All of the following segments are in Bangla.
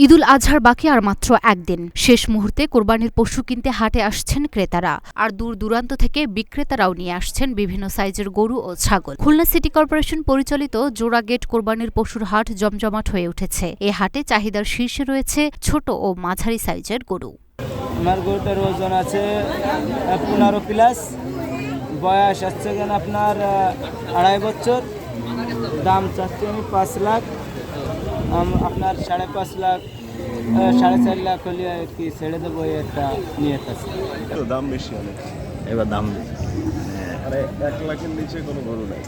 ঈদুল আজহার বাকি আর মাত্র একদিন। শেষ মুহূর্তে কোরবানির পশু কিনতে হাটে আসছেন ক্রেতারা, আর দূর দূরান্ত থেকে বিক্রেতারাও নিয়ে আসছেন বিভিন্ন সাইজের গরু ও ছাগল। খুলনা সিটি কর্পোরেশন পরিচালিত জোড়াগেট কোরবানির পশুর হাট জমজমাট হয়ে উঠেছে। এ হাটে চাহিদার শীর্ষে রয়েছে ছোট ও মাঝারি সাইজের গরু। আমার গরুটার ওজন আছে 15 প্লাস, বয়স আসছে কেন আপনার 2.5 বছর। দাম চাচ্ছি আমি 5 লাখ, আপনার 5.5 লাখ 4.5 লাখ হলে কি ছেড়ে দেবো, একটা নিয়ে আছে। দাম বেশি অনেক, এবার দাম মানে 1 লাখের নিচে কোনো গরু নাই,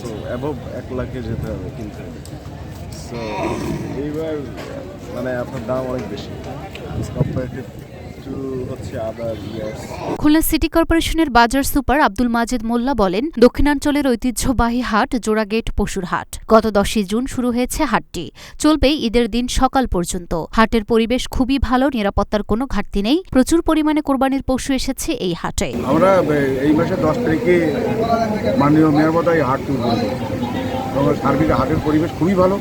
তো অ্যাবভ 1 লাখে যেতে হবে কিনতে। সো এইবার মানে আপনার দাম অনেক বেশি কম্পারেটিভ টু হচ্ছে আদার ইয়ার্স। খুলনা সিটি কর্পোরেশনের বাজার সুপার আব্দুল মাজেদ মোল্লা বলেন, দক্ষিণাঞ্চলের ঐতিহ্যবাহী হাট জোড়াগেট পশুর হাট। গত 10 জুন শুরু হয়েছে হাটটি, চলবে ঈদের দিন সকাল পর্যন্ত। হাটের পরিবেশ খুবই ভালো, নিরাপত্তার কোনো ঘাটতি নেই। প্রচুর পরিমাণে কোরবানির পশু এসেছে এই হাটে। আমরা এই মাসের 10 তারিখে মাননীয় মেয়র মহোদয় হাট উদ্বোধন করছি এবং সার্বিক হাটের পরিবেশ খুবই ভালো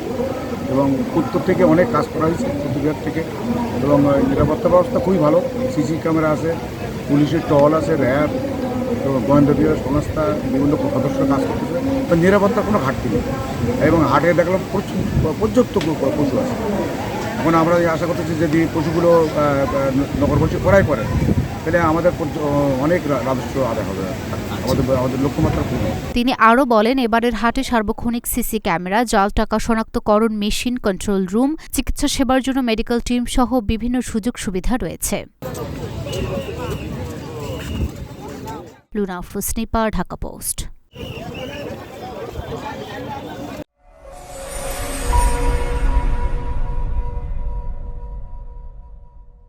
এবং উত্তর থেকে অনেক কাজ করা হয়েছে উত্তর থেকে, এবং নিরাপত্তা ব্যবস্থা খুবই ভালো। সিসি ক্যামেরা আছে, পুলিশের টহল আছে, র্যাব এবং গোয়েন্দা বিভাগ সংস্থা বিভিন্ন সদস্য কাজ করতেছে, তো নিরাপত্তার কোনো ঘাটতি নেই। এবং হাটে দেখলাম প্রচুর পর্যাপ্ত পশু আছে। এখন আমরা আশা করতেছি যদি পশুগুলো নগরবাসী ক্রয় করে তাহলে আমাদের অনেক রাজস্ব আদায় হবে, আমাদের লক্ষ্যমাত্রা পূর্ণ। তিনি আরও বলেন, এবারের হাটে সার্বক্ষণিক সিসি ক্যামেরা, জাল টাকা শনাক্তকরণ মেশিন, কন্ট্রোল রুম, চিকিৎসা সেবার জন্য মেডিকেল টিম সহ বিভিন্ন সুযোগ সুবিধা রয়েছে। লুনা ফুসনিপা, ঢাকা পোস্ট।